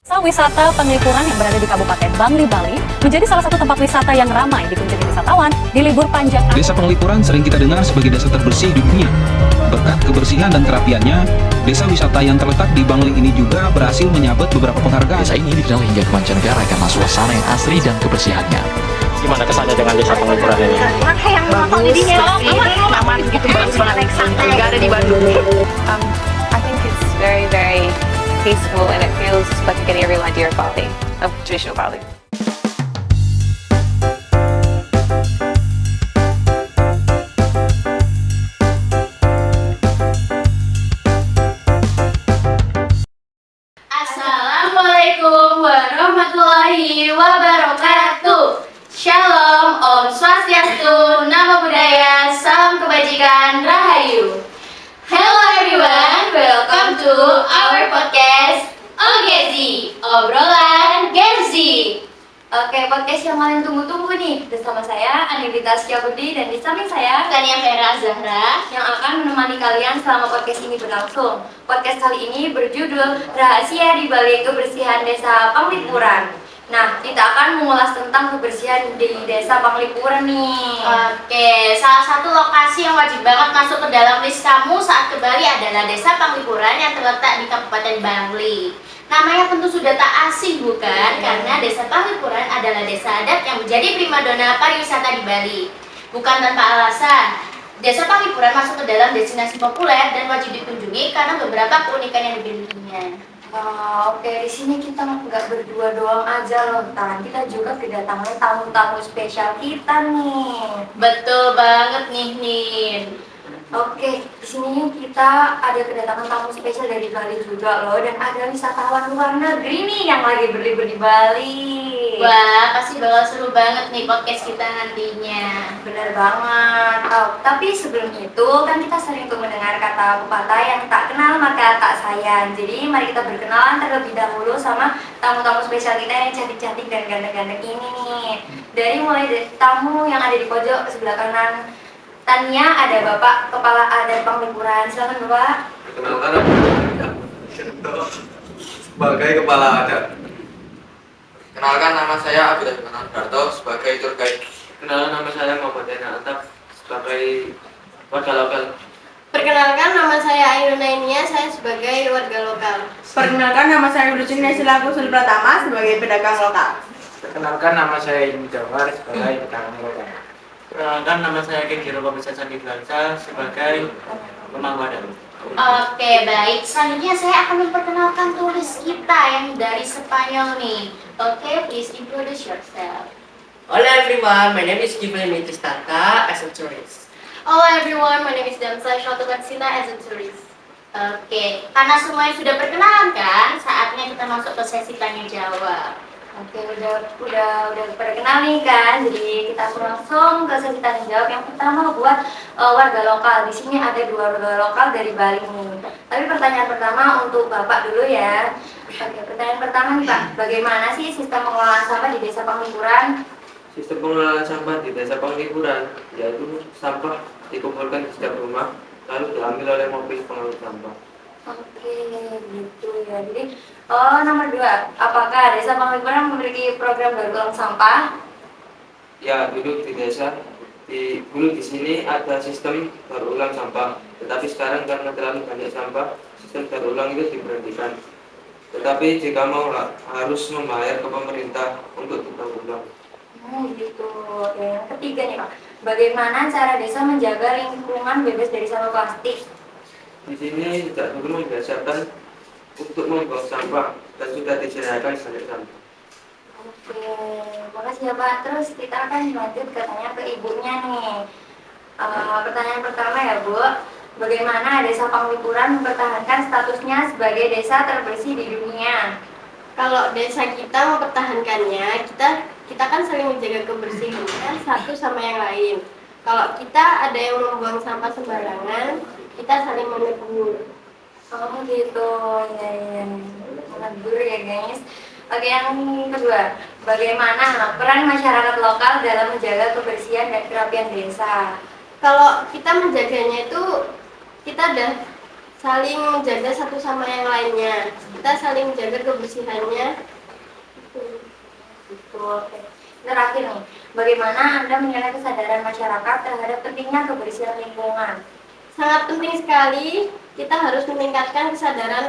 Desa wisata Penglipuran yang berada di Kabupaten Bangli, Bali menjadi salah satu tempat wisata yang ramai dikunjungi wisatawan di libur panjang. Desa Penglipuran sering kita dengar sebagai desa terbersih di dunia. Berkat kebersihan dan kerapiannya, desa wisata yang terletak di Bangli ini juga berhasil menyabet beberapa penghargaan. Desa ini dikenal hingga ke mancanegara karena suasana yang asri dan kebersihannya. Gimana kesannya dengan desa Penglipuran ini? Bagus, bersih, nyaman gitu, bagus banget. Nggak ada di Bandung. I think it's very, very peaceful and it feels like getting a real idea of Bali, of traditional Bali. Assalamualaikum warahmatullahi wabarakatuh. Shalom, Om Swastiastu, Namo Buddhaya, Salam Kebajikan, Rahayu. Hello everyone, welcome to our podcast OGZ, Obrolan Gen Z. Oke, podcast yang kalian tunggu-tunggu nih. Bersama saya Anilita Setiabudi dan di samping saya Tania Vera Zahra yang akan menemani kalian selama podcast ini berlangsung. Podcast kali ini berjudul Rahasia di Balik Kebersihan Desa Penglipuran. Nah, kita akan mengulas tentang kebersihan di Desa Penglipuran nih. Oke, salah satu lokasi yang wajib banget masuk ke dalam list kamu saat ke Bali adalah Desa Penglipuran yang terletak di Kabupaten Bangli. Namanya tentu sudah tak asing bukan? Karena Desa Penglipuran adalah desa adat yang menjadi primadona pariwisata di Bali. Bukan tanpa alasan, Desa Penglipuran masuk ke dalam destinasi populer dan wajib dikunjungi karena beberapa keunikan yang dimilikinya. Oke, di sini kita nggak berdua doang aja loh, Tan. Kita juga kedatangan tamu-tamu spesial kita nih. Betul banget nih, Nin. Oke, di sini kita ada kedatangan tamu spesial dari Bali juga loh, dan ada wisatawan luar negeri nih yang lagi berlibur di Bali. Wah, pasti bakal seru banget nih podcast kita nantinya. Bener banget. Tapi sebelum itu kan kita sering tuh mendengar kata pepatah yang tak kenal maka tak sayang. Jadi mari kita berkenalan terlebih dahulu sama tamu-tamu spesial kita yang cantik-cantik dan ganteng-ganteng ini nih. Dari tamu yang ada di pojok sebelah kanan Tania, ada Bapak Kepala Adat Penglipuran. Silakan Bapak. Perkenalkan sebagai Kepala Adat. Kenalkan nama saya Abdul Darto sebagai tour guide. Kenalkan nama saya Muhammad Dena Atap sebagai warga lokal. Perkenalkan nama saya Ainun Ainia, saya sebagai warga lokal. Perkenalkan nama saya Lucinta Silaku Sul Pratama sebagai pedagang lokal. Perkenalkan nama saya Ilmi Jawar sebagai pedagang lokal. Perkenalkan nama saya Kenji Robo Besar Sandi Bangsa sebagai pemangku adat. Oke, baik. Selanjutnya saya akan memperkenalkan turis kita yang dari Spanyol nih. Oke, please introduce yourself. Hello everyone, my name is Kifli Mitistaka as a tourist. Hello everyone, my name is Damsa Shaltukatsina as a tourist. Oke, karena semuanya sudah perkenalkan, saatnya kita masuk ke sesi tanya jawab. Oke, udah pada kenal nih kan, jadi kita langsung ke sesi tanya jawab yang pertama buat warga lokal. Di sini ada dua warga lokal dari Bali nih. Tapi pertanyaan pertama untuk Bapak dulu ya. Oke, pertanyaan pertama nih Pak, bagaimana sih sistem pengelolaan sampah di Desa Penglipuran? Sistem pengelolaan sampah di Desa Penglipuran yaitu sampah dikumpulkan di setiap rumah lalu diambil oleh mobil pengangkut sampah. Oke, gitu ya. Jadi, nomor 2, apakah Desa Penglipuran memiliki program daur ulang sampah? Ya, dulu di sini ada sistem daur ulang sampah, tetapi sekarang karena terlalu banyak sampah, sistem daur ulang itu diberhentikan. Tetapi jika mau harus membayar ke pemerintah untuk daur ulang. Gitu. Oke, yang ketiga nih Pak, bagaimana cara desa menjaga lingkungan bebas dari sampah plastik? Di sini sejak dulu membiasakan untuk membuang sampah dan sudah disediakan standar sampah. Oke, makasih ya Pak. Terus kita akan lanjut katanya ke ibunya nih. Pertanyaan pertama ya Bu, bagaimana Desa Penglipuran mempertahankan statusnya sebagai desa terbersih di dunia? Kalau desa kita mempertahankannya, kita kan saling menjaga kebersihan satu sama yang lain. Kalau kita ada yang membuang sampah sembarangan, kita saling menegur. Oh gitu, ya. Menegur ya guys. Oke, yang kedua, bagaimana peran masyarakat lokal dalam menjaga kebersihan dan kerapian desa? Kalau kita menjaganya itu, kita udah saling menjaga satu sama yang lainnya. Kita saling menjaga kebersihannya. Gitu. Oke. Terakhir nih, bagaimana Anda menilai kesadaran masyarakat terhadap pentingnya kebersihan lingkungan? Sangat penting sekali. Kita harus meningkatkan kesadaran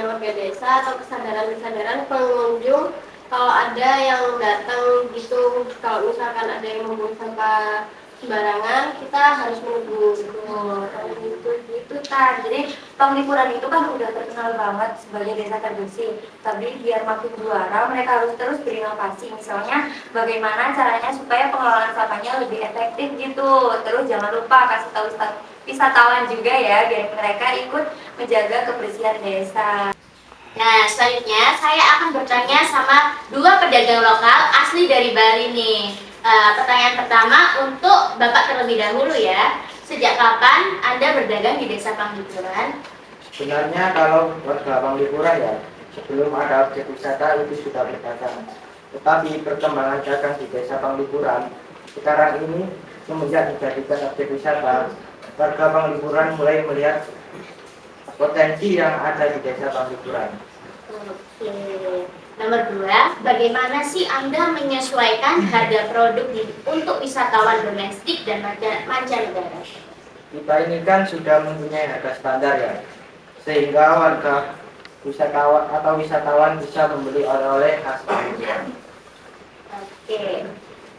warga desa atau kesadaran pengunjung. Kalau ada yang datang gitu, kalau misalkan ada yang membuang sampah sembarangan, kita harus menegur. Gitu kan. Jadi Panglipuran itu kan udah terkenal banget sebagai desa terbersih. Tapi biar makin juara, mereka harus terus berinovasi. Misalnya bagaimana caranya supaya pengelolaan sampahnya lebih efektif gitu. Terus jangan lupa kasih tahu wisatawan juga ya, biar mereka ikut menjaga kebersihan desa. Nah, selanjutnya saya akan bertanya sama dua pedagang lokal asli dari Bali nih. Pertanyaan pertama untuk Bapak terlebih dahulu ya. Sejak kapan Anda berdagang di Desa Panglipuran? Sebenarnya kalau warga Panglipuran ya, sebelum ada objek wisata itu sudah berdagang. Tetapi perkembangan dagang di Desa Panglipuran sekarang ini semenjak dijadikan objek wisata, warga Panglipuran mulai melihat potensi yang ada di Desa Panglipuran. Oke. Nomor 2, bagaimana sih Anda menyesuaikan harga produk untuk wisatawan domestik dan mancanegara? Kita ini kan sudah mempunyai harga standar ya, sehingga warga wisatawan bisa membeli oleh-oleh khas Panglipuran. Oke.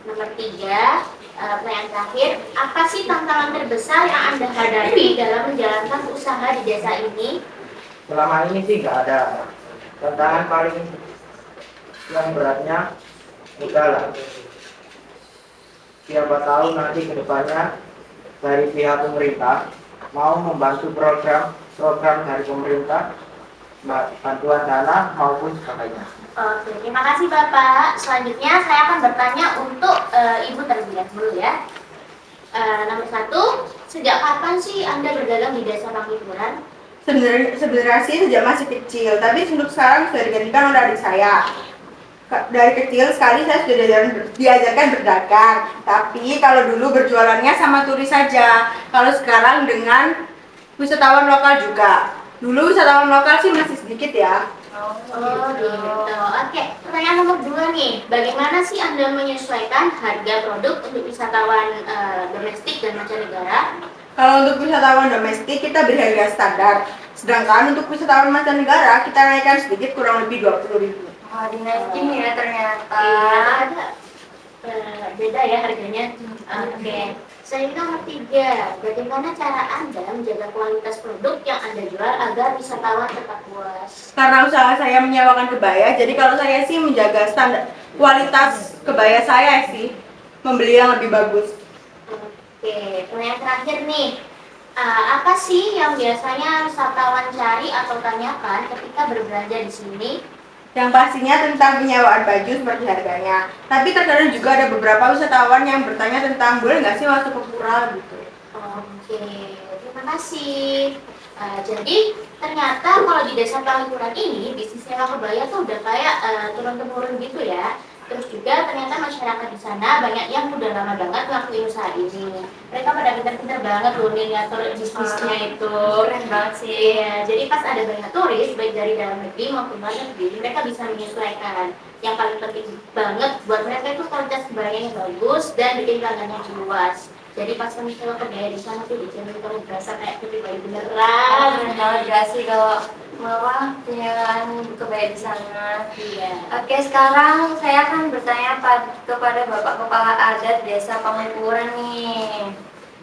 Nomor 3, pertanyaan terakhir, apa sih tantangan terbesar yang Anda hadapi dalam menjalankan usaha di desa ini? Selama ini sih nggak ada. Tantangan paling yang beratnya udahlah. Siapa tahu nanti ke depannya dari pihak pemerintah mau membantu program dari pemerintah, bantuan dana maupun sebagainya. Oke, terima kasih Bapak. Selanjutnya saya akan bertanya untuk Ibu terlebih dahulu ya. Nomor 1, sejak kapan sih Anda berdagang di Desa Panglipuran? Sebenarnya sih sejak masih kecil, tapi untuk sekarang sudah digantikan oleh adik saya. Dari kecil sekali saya sudah diajarkan berdagang, tapi kalau dulu berjualannya sama turis saja. Kalau sekarang dengan wisatawan lokal juga. Dulu wisatawan lokal sih masih sedikit ya. Oh gitu. Oke, pertanyaan nomor 2 nih. Bagaimana sih Anda menyesuaikan harga produk untuk wisatawan domestik dan mancanegara? Kalau untuk wisatawan domestik kita beri harga standar. Sedangkan untuk wisatawan mancanegara kita naikkan sedikit, kurang lebih 20.000. Oh, dinaikin ya ternyata. Iya, beda ya harganya. Oke. Selanjutnya nomor 3, bagaimana cara Anda menjaga kualitas produk yang Anda jual agar wisatawan tetap puas? Karena usaha saya menyewakan kebaya, jadi kalau saya sih menjaga standar kualitas kebaya saya sih, membeli yang lebih bagus. Oke, pertanyaan terakhir nih. Apa sih yang biasanya wisatawan cari atau tanyakan ketika berbelanja di sini? Yang pastinya tentang penyewaan baju seperti harganya. Tapi terkadang juga ada beberapa wisatawan yang bertanya tentang boleh nggak sih masuk ke pura gitu. Oke, terima kasih. Jadi ternyata kalau di Desa Panglipuran ini bisnis sewa kebaya tuh udah kayak turun-temurun gitu ya. Terus juga ternyata masyarakat di sana banyak yang udah lama banget ngelakuin usaha ini. Mereka pada pintar-pintar banget loh nih ngatur bisnisnya itu. Keren banget sih. Iya, jadi pas ada banyak turis baik dari dalam negeri maupun luar negeri, mereka bisa menyesuaikan. Yang paling penting banget buat mereka itu kualitas kebayanya yang bagus dan bikin pelanggannya luas. Jadi pas kami sewa kebaya di sana tuh dijamin kamu berasa kayak kebaya beneran. Keren banget gak sih kalau malah penyewaan kebaya di sana. Iya. Oke, sekarang saya akan bertanya kepada Bapak Kepala Adat Desa Panglipuran nih.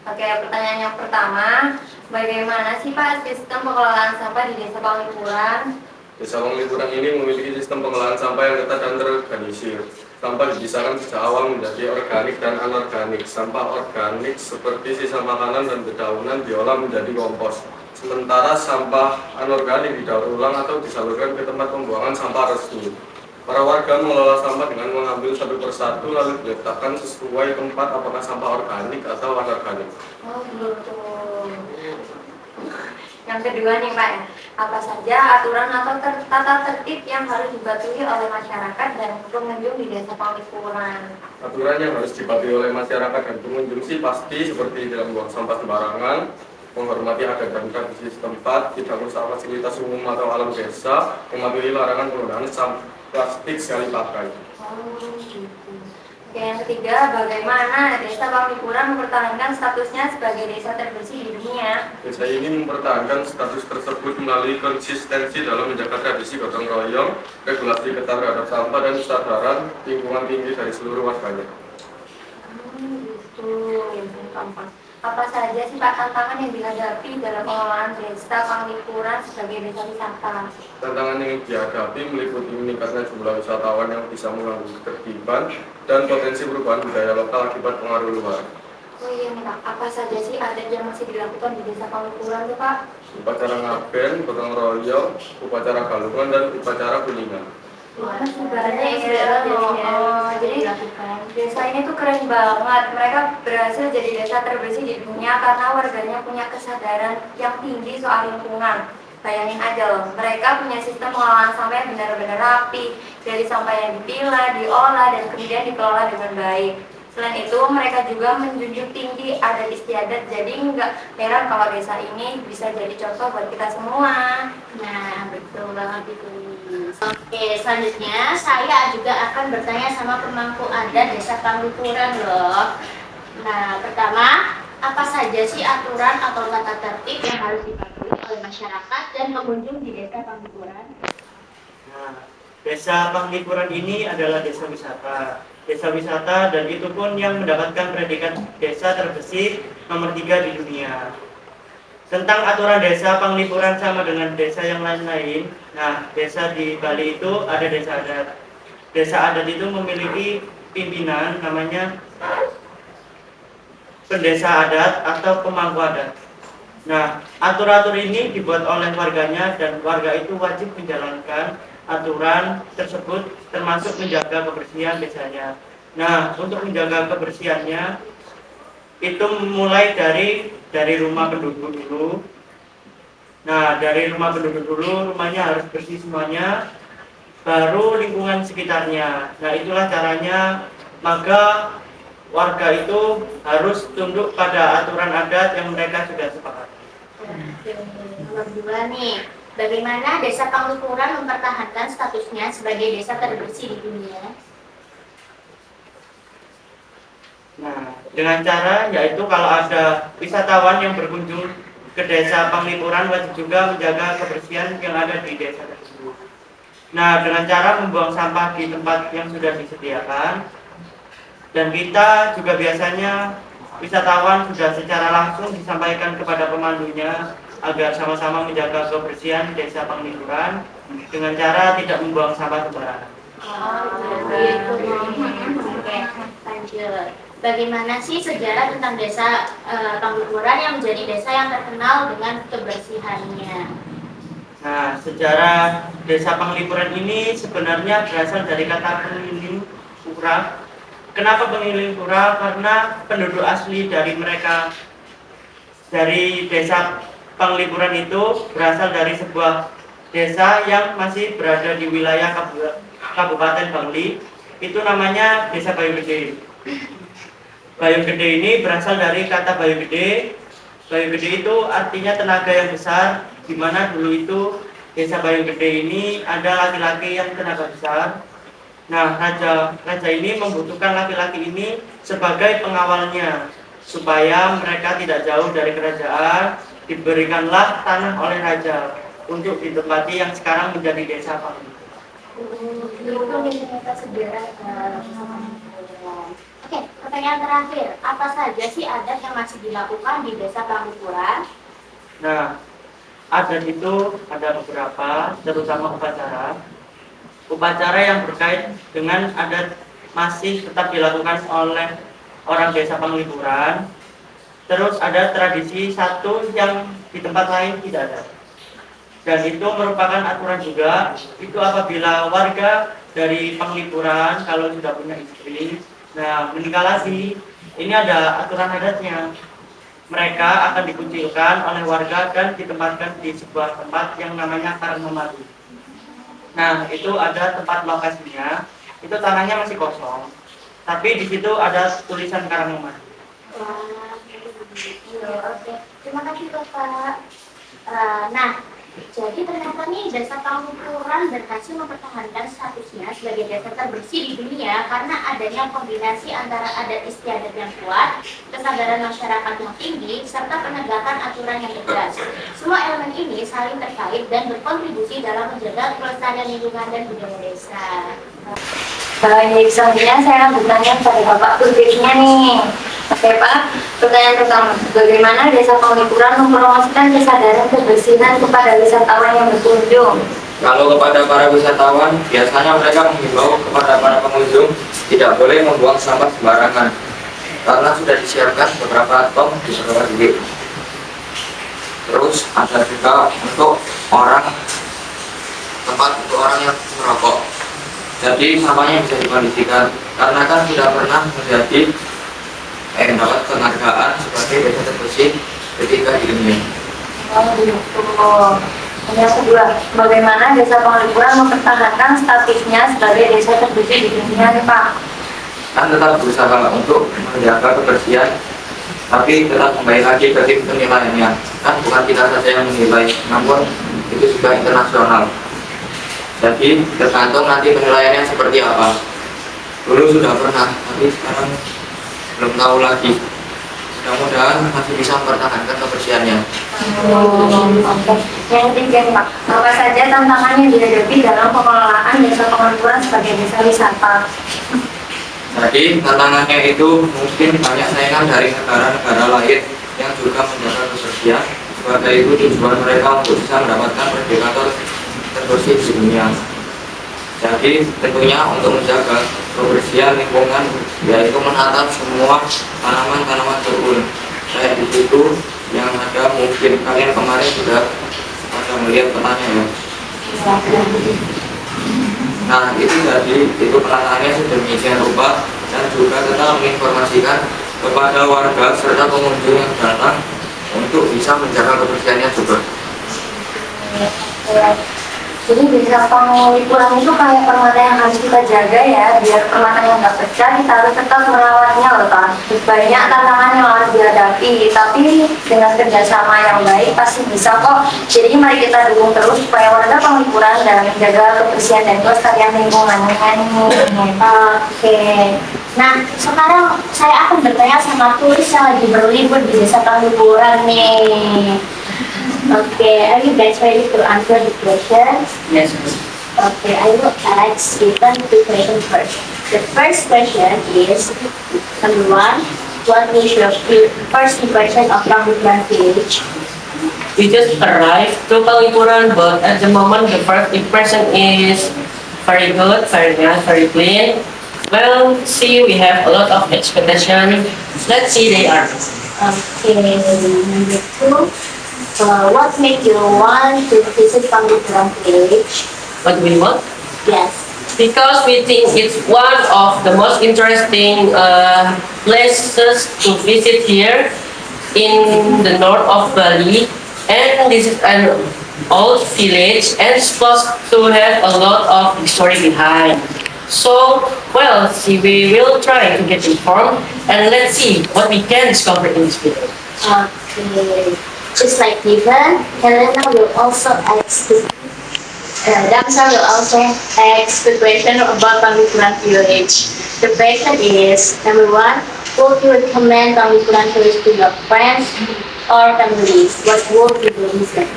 Oke, pertanyaan yang pertama, bagaimana sih Pak sistem pengelolaan sampah di Desa Panglipuran? Desa Panglipuran ini memiliki sistem pengelolaan sampah yang ketat dan terorganisir. Sampah dipisahkan sejak awal menjadi organik dan anorganik. Sampah organik seperti sisa makanan dan dedaunan diolah menjadi kompos. Sementara sampah anorganik didaur ulang atau disalurkan ke tempat pembuangan sampah resmi. Para warga mengelola sampah dengan mengambil satu persatu lalu diletakkan sesuai tempat apakah sampah organik atau anorganik. Oh gitu. Yang kedua nih Pak ya, apa saja aturan atau tata tertib yang harus dipatuhi oleh masyarakat dan pengunjung di Desa Panglipuran? Aturan yang harus dipatuhi oleh masyarakat dan pengunjung sih pasti seperti tidak membuang sampah sembarangan, menghormati adat dan tradisi setempat, tidak merusak fasilitas umum atau alam desa, mematuhi larangan penggunaan sampah plastik sekali pakai. Oke, yang ketiga, bagaimana Desa Panglipuran mempertahankan statusnya sebagai desa terbersih di dunia? Desa ini mempertahankan status tersebut melalui konsistensi dalam menjaga tradisi gotong royong, regulasi ketat terhadap sampah, dan kesadaran lingkungan tinggi dari seluruh warganya. Gitu, gampang. Apa saja sih Pak tantangan yang dihadapi dalam pengelolaan Desa Panglipuran sebagai desa wisata? Tantangan yang dihadapi meliputi meningkatnya jumlah wisatawan yang bisa mengganggu ketertiban dan potensi perubahan budaya lokal akibat pengaruh luar. Oh iya nih Pak, apa saja sih adat yang masih dilakukan di Desa Panglipuran tuh Pak? Upacara ngaben, gotong royong, upacara galungan, dan upacara kuningan. Wah, sebenarnya jadi desa ini tuh keren banget. Mereka berhasil jadi desa terbersih di dunia karena warganya punya kesadaran yang tinggi soal lingkungan. Bayangin aja loh, mereka punya sistem pengelolaan sampah yang benar-benar rapi. Dari sampah yang dipilah, diolah, dan kemudian dikelola dengan baik. Selain itu, mereka juga menjunjung tinggi adat istiadat. Jadi nggak heran kalau desa ini bisa jadi contoh buat kita semua. Nah, betul banget itu. Oke, selanjutnya saya juga akan bertanya sama pemangku adat Desa Panglipuran loh. Nah, pertama, apa saja sih aturan atau tata tertib yang harus dipatuhi oleh masyarakat dan pengunjung di Desa Panglipuran? Nah, Desa Panglipuran ini adalah desa wisata. Desa wisata dan itu pun yang mendapatkan predikat desa terbersih nomor 3 di dunia. Tentang aturan Desa Panglipuran sama dengan desa yang lain-lain. Nah, desa di Bali itu ada desa adat. Desa adat itu memiliki pimpinan namanya pendesa adat atau pemangku adat. Nah, aturan ini dibuat oleh warganya dan warga itu wajib menjalankan aturan tersebut termasuk menjaga kebersihan desanya. Nah, untuk menjaga kebersihannya itu mulai dari rumah penduduk dulu. Nah, dari rumah penduduk dulu, rumahnya harus bersih semuanya, baru lingkungan sekitarnya. Nah, itulah caranya. Maka warga itu harus tunduk pada aturan adat yang mereka sudah sepakati. Nomor 2 nih, bagaimana Desa Panglipuran mempertahankan statusnya sebagai desa terbersih di dunia? Nah, dengan cara yaitu kalau ada wisatawan yang berkunjung ke Desa Panglipuran wajib juga menjaga kebersihan yang ada di desa tersebut. Nah, dengan cara membuang sampah di tempat yang sudah disediakan. Dan kita juga biasanya wisatawan sudah secara langsung disampaikan kepada pemandunya agar sama-sama menjaga kebersihan Desa Panglipuran dengan cara tidak membuang sampah sembarangan. Oke, lanjut. Bagaimana sih sejarah tentang Desa Panglipuran yang menjadi desa yang terkenal dengan kebersihannya? Nah, sejarah Desa Panglipuran ini sebenarnya berasal dari kata pengiling pura. Kenapa pengiling pura? Karena penduduk asli dari Desa Panglipuran itu berasal dari sebuah desa yang masih berada di wilayah Kabupaten Bangli. Itu namanya Desa Bayu Gede. Bayu Gede ini berasal dari kata Bayu Gede. Bayu Gede itu artinya tenaga yang besar, di mana dulu itu Desa Bayu Gede ini ada laki-laki yang tenaga besar. Nah, raja ini membutuhkan laki-laki ini sebagai pengawalnya supaya mereka tidak jauh dari kerajaan. Diberikanlah tanah oleh raja untuk ditempati yang sekarang menjadi Desa Panglipuran. Itu kita sejarah. Oke, pertanyaan terakhir, apa saja sih adat yang masih dilakukan di Desa Panglipuran? Nah, adat itu ada beberapa, terutama upacara. Upacara yang berkait dengan adat masih tetap dilakukan oleh orang Desa Panglipuran. Terus ada tradisi satu yang di tempat lain tidak ada. Dan itu merupakan aturan juga, itu apabila warga dari Panglipuran kalau sudah punya istri, nah menikah lagi, ini ada aturan adatnya. Mereka akan dikucilkan oleh warga dan ditempatkan di sebuah tempat yang namanya Karangmemari. Nah, itu ada tempat lokasinya, itu tanahnya masih kosong, tapi di situ ada tulisan Karangmemari. Iya, oke. Terima kasih Bapak. Nah, jadi ternyata nih Desa Panglipuran berhasil mempertahankan statusnya sebagai desa terbersih di dunia karena adanya kombinasi antara adat istiadat yang kuat, kesadaran masyarakat yang tinggi, serta penegakan aturan yang tegas. Semua elemen ini saling terkait dan berkontribusi dalam menjaga kelestarian lingkungan dan budaya desa. Baik, selanjutnya saya akan bertanya kepada Bapak Kultirnya nih. Oke Pak, pertanyaan pertama, bagaimana Desa Panglipuran mempromosikan kesadaran kebersihan kepada wisatawan yang berkunjung? Kalau kepada para wisatawan, biasanya mereka menghimbau kepada para pengunjung tidak boleh membuang sampah sembarangan karena sudah disiapkan beberapa tong di beberapa titik. Terus ada juga untuk tempat untuk orang yang merokok. Jadi sampahnya bisa dikondisikan karena kan sudah pernah menjadi dapat penghargaan sebagai desa terbersih ketika di dunia. Oh gitu. Yang kedua, bagaimana Desa Panglipuran mempertahankan statusnya sebagai desa terbersih di dunia nih Pak? Kan tetap berusaha untuk menjaga kebersihan, tapi tetap kembali lagi ke tim penilaiannya. Kan bukan kita saja yang menilai, namun itu juga internasional. Jadi tergantung nanti penilaiannya seperti apa. Dulu sudah pernah, tapi sekarang belum tahu lagi. Mudah-mudahan masih bisa mempertahankan kebersihannya. Oke. Yang ketiga Pak, apa saja tantangan yang dihadapi dalam pengelolaan Desa Panglipuran sebagai desa wisata? Jadi tantangannya itu mungkin banyak saingan dari negara-negara lain yang juga menjaga kebersihan. Sebagai itu tujuan mereka untuk bisa mendapatkan predikator terbersih di dunia. Jadi tentunya untuk menjaga kebersihan lingkungan yaitu menatap semua tanaman-tanaman berun. Kayak di situ yang ada mungkin kalian kemarin sudah ada melihat petanya ya. Nah itu jadi itu penataannya sedemikian rupa dan juga kita menginformasikan kepada warga serta pengunjung yang datang untuk bisa menjaga kebersihannya juga. Jadi Desa Panglipuran itu kayak permata yang harus kita jaga ya, biar permatanya nggak pecah, kita harus tetap merawatnya loh Pak. Banyak tantangan yang harus dihadapi, tapi dengan kerjasama yang baik pasti bisa kok. Jadi mari kita dukung terus supaya warga Panglipuran dalam menjaga kebersihan dan kelestarian lingkungannya nih. Oke. Nah, sekarang saya akan bertanya sama turis yang lagi berlibur di Desa Panglipuran nih. Okay, are you guys ready to answer the questions? Yes. Okay, I will ask Stephen two questions first. The first question is, number one, what is your first impression of Panglipuran village? We just arrived to Panglipuran, but at the moment the first impression is very good, very nice, very clean. Well, see, we have a lot of expectation. Let's see they are. Okay, number two. What made you want to visit Panglipuran village? What we want? Yes. Because we think it's one of the most interesting places to visit here in the north of Bali, and this is an old village and supposed to have a lot of history behind. So, well, see, we will try to get informed and let's see what we can discover in this village. Okay. Just like Stephen, Helena will also ask Damsa will also ask the question about Panglipuran village. The question is, number one, would you recommend Panglipuran village to your friends or families? What would be the reason?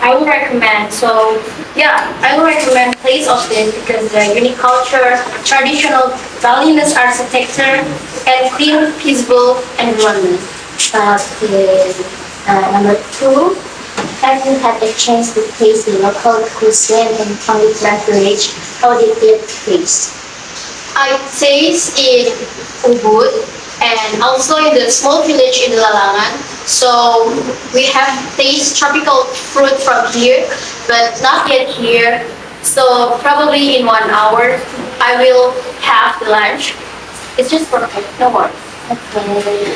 I would recommend. So, I would recommend Place of Din because the unique culture, traditional Balinese architecture, and clean, peaceful environment. Okay. Number two, have you had the chance to taste the local cuisine in Panglipuran village? How did it taste? I taste in Ubud and also in the small village in Lalangan. So we have taste tropical fruit from here, but not yet here. So probably in 1 hour, I will have the lunch. It's just perfect, no more. Okay.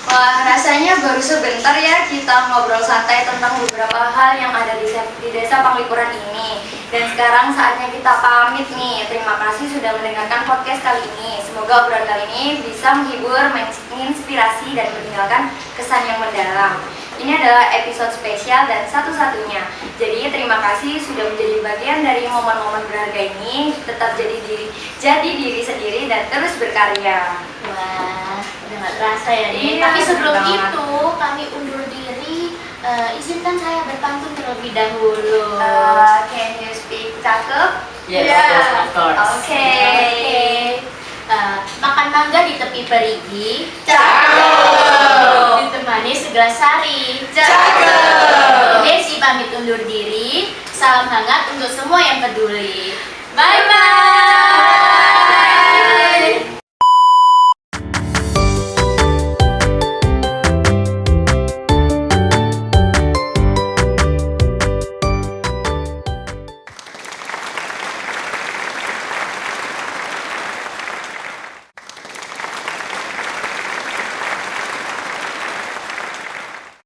Wah, rasanya baru sebentar ya kita ngobrol santai tentang beberapa hal yang ada di Desa Panglipuran ini. Dan sekarang saatnya kita pamit nih. Terima kasih sudah mendengarkan podcast kali ini. Semoga obrolan kali ini bisa menghibur, menginspirasi, dan meninggalkan kesan yang mendalam. Ini adalah episode spesial dan satu-satunya. Jadi terima kasih sudah menjadi bagian dari momen-momen berharga ini. Tetap jadi diri sendiri dan terus berkarya. Wah, udah gak terasa ya nih. Iya, Tapi sebelum bener banget. itu kami undur diri. Izinkan saya berpantun terlebih dahulu. Can you speak cakep? Yes, of course. Oke. Makan mangga di tepi perigi. Cakep. Ditemani segelas sari. Cakep. Desi pamit undur diri. Salam hangat untuk semua yang peduli. Bye bye.